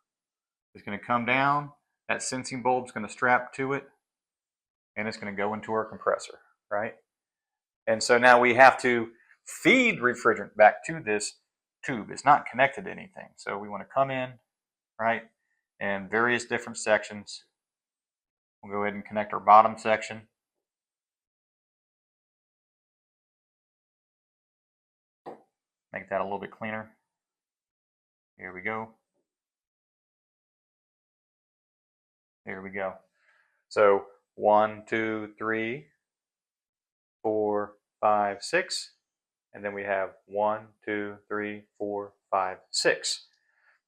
S1: It's going to come down. That sensing bulb is going to strap to it. And it's going to go into our compressor, right? And so now we have to feed refrigerant back to this tube. It's not connected to anything. So we want to come in, right, in various different sections. We'll go ahead and connect our bottom section. Make that a little bit cleaner. Here we go. Here we go. So 1, 2, 3, 4, 5, 6. And then we have 1, 2, 3, 4, 5, 6.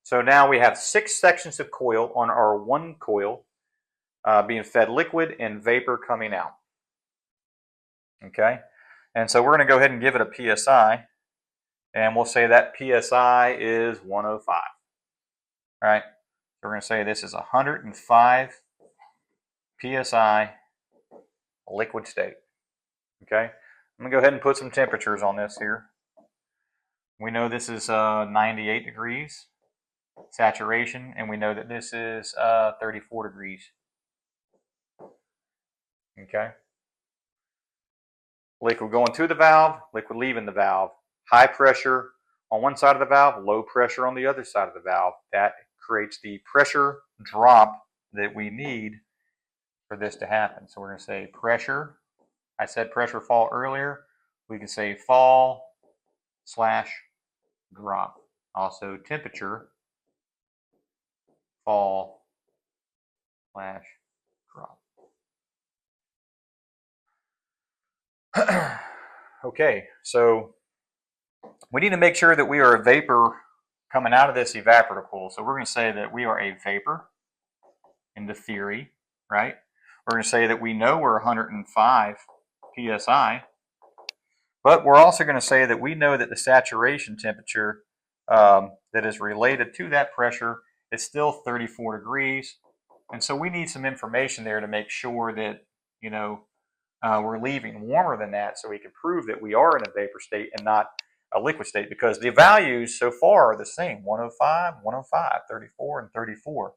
S1: So now we have 6 sections of coil on our one coil being fed liquid and vapor coming out. Okay, and so we're going to go ahead and give it a PSI, and we'll say that PSI is 105. All right, so we're going to say this is 105 PSI liquid state. Okay, I'm going to go ahead and put some temperatures on this here. We know this is 98 degrees saturation, and we know that this is 34 degrees. Okay. Liquid going to the valve, liquid leaving the valve. High pressure on one side of the valve, low pressure on the other side of the valve. That creates the pressure drop that we need for this to happen. So we're going to say pressure. I said pressure fall earlier. We can say fall / drop. Also temperature fall / drop. Okay, so we need to make sure that we are a vapor coming out of this evaporator coil. So we're going to say that we are a vapor in the theory, right? We're going to say that we know we're 105 psi, but we're also going to say that we know that the saturation temperature that is related to that pressure is still 34 degrees. And so we need some information there to make sure that, you know, we're leaving warmer than that so we can prove that we are in a vapor state and not a liquid state, because the values so far are the same, 105, 105, 34, and 34.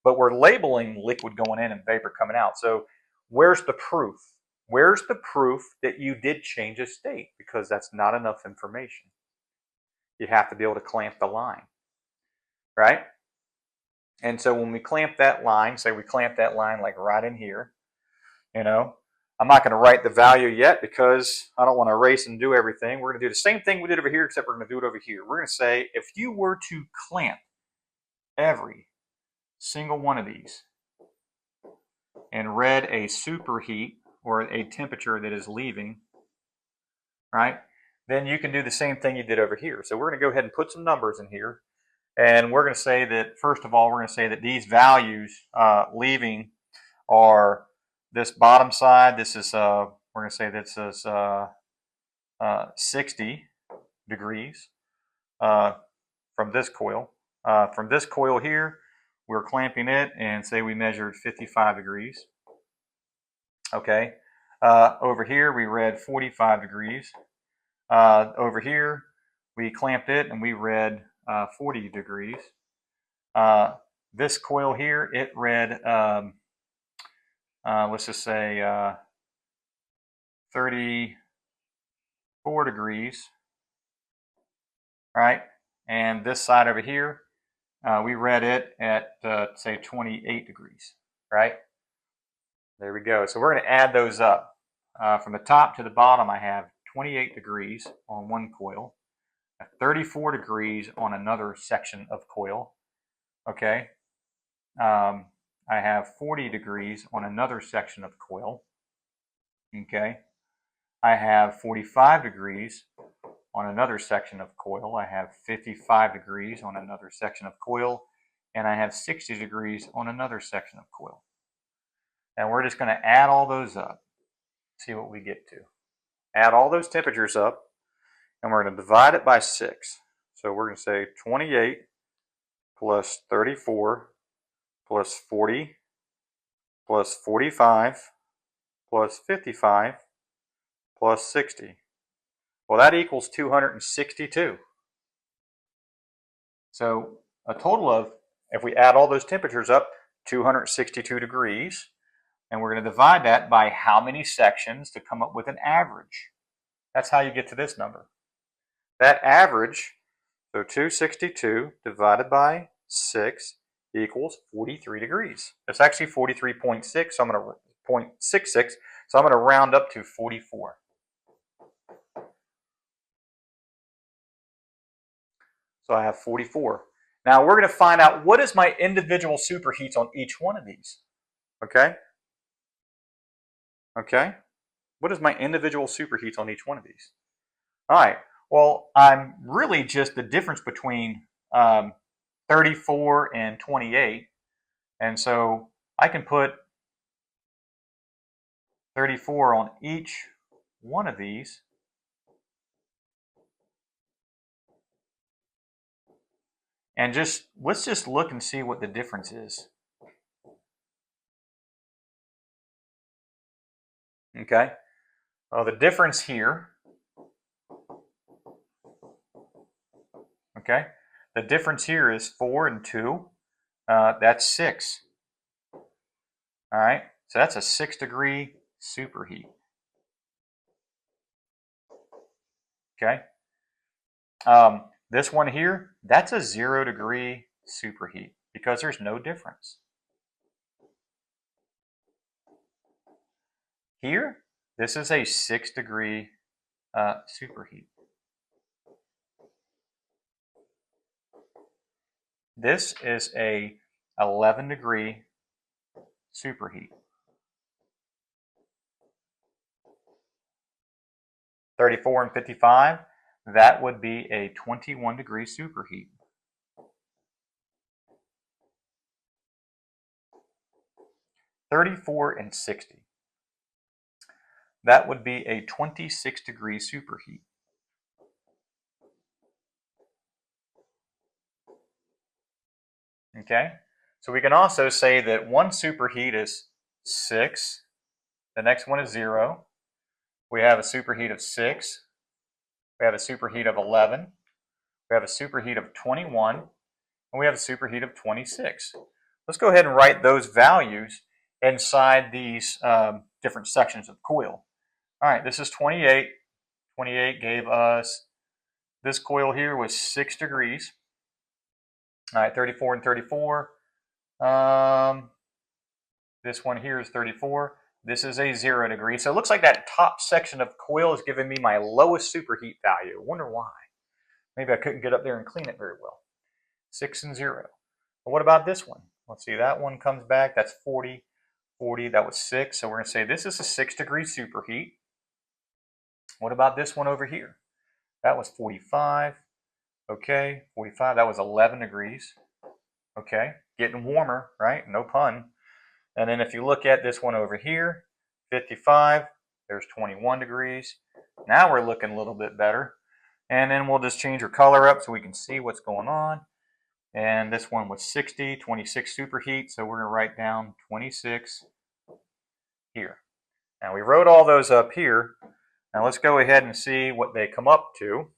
S1: But we're labeling liquid going in and vapor coming out. So where's the proof? Where's the proof that you did change a state? Because that's not enough information. You have to be able to clamp the line, right? And so when we clamp that line, say we clamp that line like right in here, you know, I'm not going to write the value yet because I don't want to erase and do everything. We're going to do the same thing we did over here, except we're going to do it over here. We're going to say if you were to clamp every single one of these and read a superheat or a temperature that is leaving, right, then you can do the same thing you did over here. So we're going to go ahead and put some numbers in here. And we're going to say that, first of all, we're going to say that these values leaving are this bottom side. This is, we're going to say this is 60 degrees from this coil. From this coil here, we're clamping it and say we measured 55 degrees. Okay. Over here, we read 45 degrees. Over here, we clamped it and we read 40 degrees. This coil here, it read, let's just say 34 degrees, right? And this side over here, we read it at, say, 28 degrees, right? There we go. So we're going to add those up. From the top to the bottom, I have 28 degrees on one coil, 34 degrees on another section of coil, okay? I have 40 degrees on another section of coil, okay? I have 45 degrees on another section of coil. I have 55 degrees on another section of coil, and I have 60 degrees on another section of coil. And we're just going to add all those up, see what we get to. add all those temperatures up, and we're going to divide it by 6. So we're going to say 28 plus 34 plus 40 plus 45 plus 55 plus 60. Well, that equals 262. So a total of, if we add all those temperatures up, 262 degrees. And we're going to divide that by how many sections to come up with an average. That's how you get to this number. That average, so 262 divided by 6 equals 43 degrees. It's actually 43.6, so I'm going to 0.66, so I'm going to round up to 44. So I have 44. Now we're going to find out what is my individual superheats on each one of these. Okay? Okay? What is my individual superheats on each one of these? All right. Well, I'm really just the difference between 34 and 28. And so I can put 34 on each one of these. And let's just look and see what the difference is. Okay. Well, the difference here, okay, the difference here is 4 and 2. That's 6. All right. So that's a 6-degree superheat. Okay. This one here, that's a 0-degree superheat because there's no difference. Here, this is a 6-degree superheat. This is a 11-degree superheat. 34 and 55, that would be a 21-degree superheat. (34 and 60). That would be a 26-degree superheat. Okay, so we can also say that one superheat is 6, the next one is 0. We have a superheat of 6, we have a superheat of 11, we have a superheat of 21, and we have a superheat of 26. Let's go ahead and write those values inside these different sections of the coil. All right, this is 28. 28 gave us, this coil here was 6 degrees. All right, 34 and 34. This one here is 34. This is a 0 degree. So it looks like that top section of coil is giving me my lowest superheat value. I wonder why. Maybe I couldn't get up there and clean it very well. 6 and 0. But what about this one? Let's see, that one comes back. That's 40. 40, that was 6. So we're going to say this is a 6-degree superheat. What about this one over here? That was 45. Okay, 45, that was 11 degrees. Okay, getting warmer, right? No pun. And then if you look at this one over here, 55, there's 21 degrees. Now we're looking a little bit better. And then we'll just change our color up so we can see what's going on. And this one was 60, 26 superheat, so we're going to write down 26 here. Now we wrote all those up here. Now let's go ahead and see what they come up to.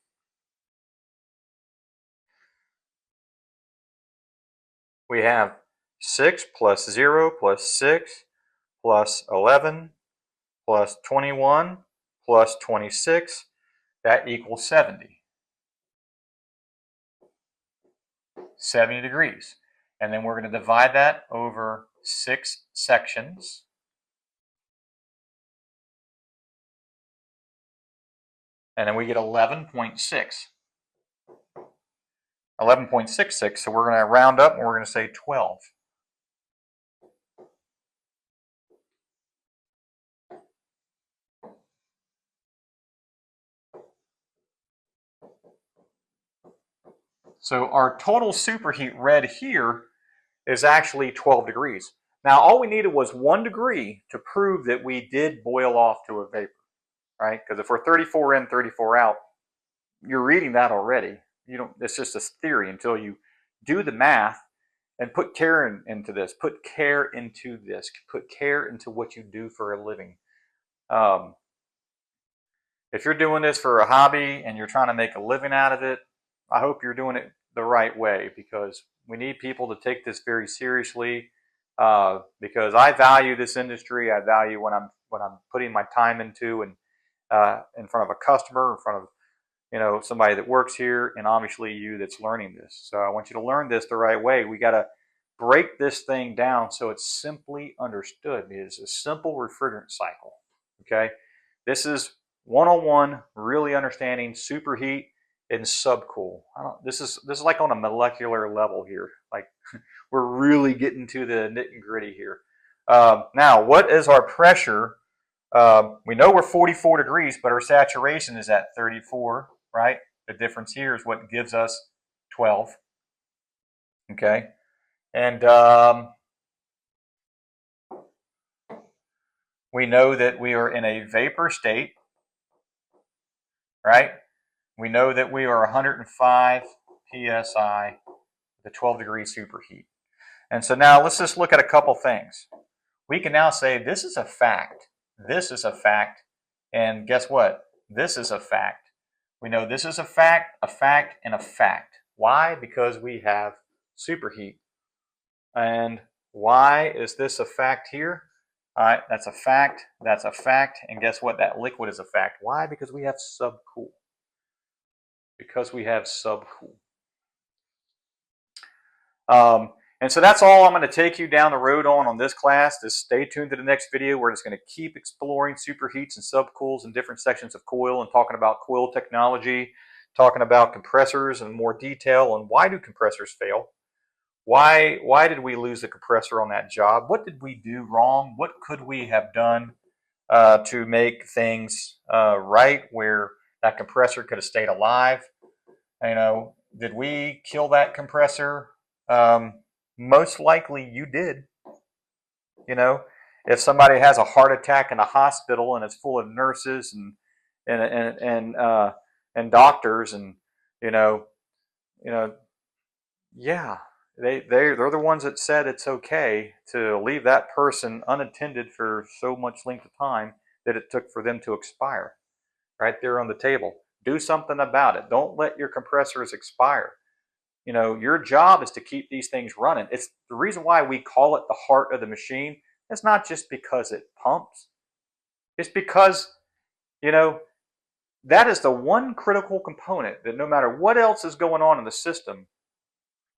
S1: We have 6 plus 0 plus 6 plus 11 plus 21 plus 26. That equals 70. 70 degrees. And then we're going to divide that over 6 sections. And then we get 11.6. 11.66, so we're going to round up and we're going to say 12. So our total superheat read here is actually 12 degrees. Now all we needed was 1 degree to prove that we did boil off to a vapor. right? Because if we're 34 in, 34 out, you're reading that already. You don't. It's just a theory until you do the math and put care into this. Put care into this. Put care into what you do for a living. Um, if you're doing this for a hobby and you're trying to make a living out of it, I hope you're doing it the right way, because we need people to take this very seriously. Because I value this industry. I value what I'm putting my time into, and in front of a customer, in front of somebody that works here, and obviously you that's learning this. So I want you to learn this the right way. We got to break this thing down so it's simply understood. It is a simple refrigerant cycle. Okay, this is 101, really understanding superheat and subcool. This is like on a molecular level here. Like we're really getting to the nitty gritty here. Now, what is our pressure? We know we're 44 degrees, but our saturation is at 34, right? The difference here is what gives us 12. Okay, and we know that we are in a vapor state, right? We know that we are 105 psi with a 12-degree superheat. And so now let's just look at a couple things. We can now say this is a fact. This is a fact. And guess what? This is a fact. We know this is a fact, and a fact. Why? Because we have superheat. And why is this a fact here? All right, that's a fact. That's a fact. And guess what? That liquid is a fact. Why? Because we have subcool. Because we have subcool. And so that's all I'm going to take you down the road on this class. Just stay tuned to the next video. We're just going to keep exploring superheats and subcools in different sections of coil, and talking about coil technology, talking about compressors in more detail, and why do compressors fail? Why did we lose the compressor on that job? What did we do wrong? What could we have done to make things right, where that compressor could have stayed alive? Did we kill that compressor? Most likely you did. If somebody has a heart attack in a hospital and it's full of nurses and doctors, and you know yeah, they're the ones that said it's okay to leave that person unattended for so much length of time that it took for them to expire. Right there on the table. Do something about it. Don't let your compressors expire. Your job is to keep these things running. It's the reason why we call it the heart of the machine. It's not just because it pumps. It's because, that is the one critical component that no matter what else is going on in the system,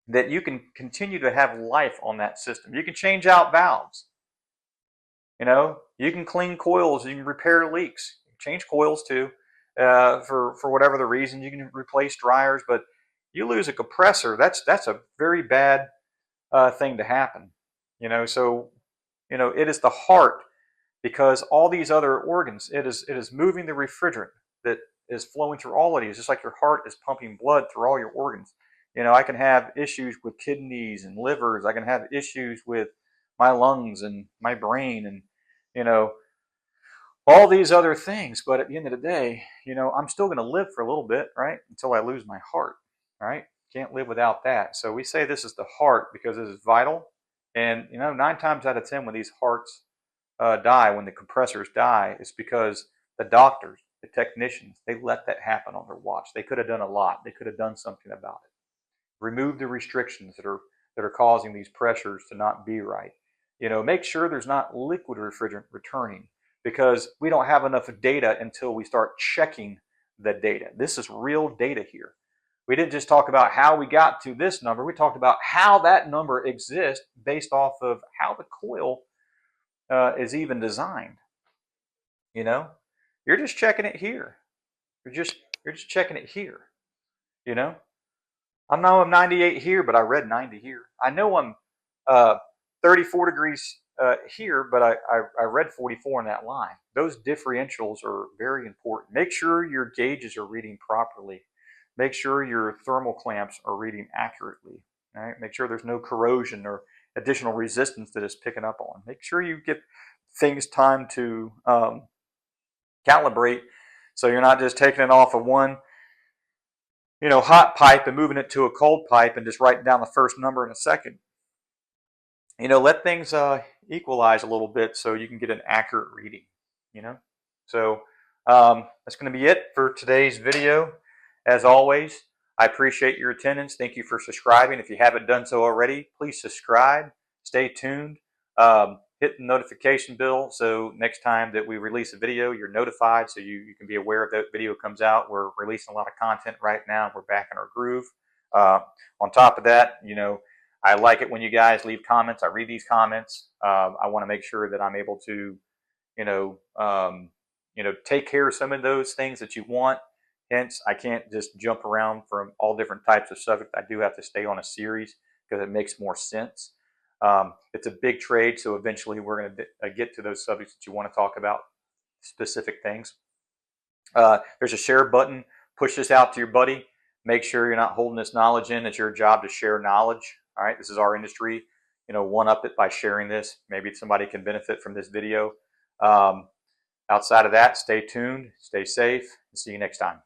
S1: that you can continue to have life on that system. You can change out valves. You can clean coils. You can repair leaks. Change coils too, for whatever the reason. You can replace dryers, but you lose a compressor. That's a very bad thing to happen. So it is the heart, because all these other organs, it is moving the refrigerant that is flowing through all of these, just like your heart is pumping blood through all your organs. I can have issues with kidneys and livers. I can have issues with my lungs and my brain, and you know all these other things. But at the end of the day, I'm still going to live for a little bit, right? Until I lose my heart, right? Can't live without that. So we say this is the heart because it is vital. And 9 times out of 10, when these hearts die, when the compressors die, it's because the doctors, the technicians, they let that happen on their watch. They could have done a lot. They could have done something about it. Remove the restrictions that are causing these pressures to not be right. Make sure there's not liquid refrigerant returning, because we don't have enough data until we start checking the data. This is real data here. We didn't just talk about how we got to this number. We talked about how that number exists based off of how the coil is even designed. You're just checking it here. You're just checking it here. I know I'm 98 here, but I read 90 here. I know I'm 34 degrees here, but I read 44 in that line. Those differentials are very important. Make sure your gauges are reading properly. Make sure your thermal clamps are reading accurately. All right? Make sure there's no corrosion or additional resistance that it's picking up on. Make sure you get things timed to calibrate, so you're not just taking it off of one hot pipe and moving it to a cold pipe and just writing down the first number in a second. Let things equalize a little bit so you can get an accurate reading. So that's going to be it for today's video. As always, I appreciate your attendance. Thank you for subscribing. If you haven't done so already, please subscribe. Stay tuned. Hit the notification bell so next time that we release a video, you're notified, so you can be aware if that video comes out. We're releasing a lot of content right now. We're back in our groove. On top of that, I like it when you guys leave comments. I read these comments. I want to make sure that I'm able to, take care of some of those things that you want. Hence, I can't just jump around from all different types of subjects. I do have to stay on a series because it makes more sense. It's a big trade, so eventually we're going to get to those subjects that you want to talk about, specific things. There's a share button. Push this out to your buddy. Make sure you're not holding this knowledge in. It's your job to share knowledge. All right, this is our industry. One up it by sharing this. Maybe somebody can benefit from this video. Outside of that, stay tuned, stay safe, and see you next time.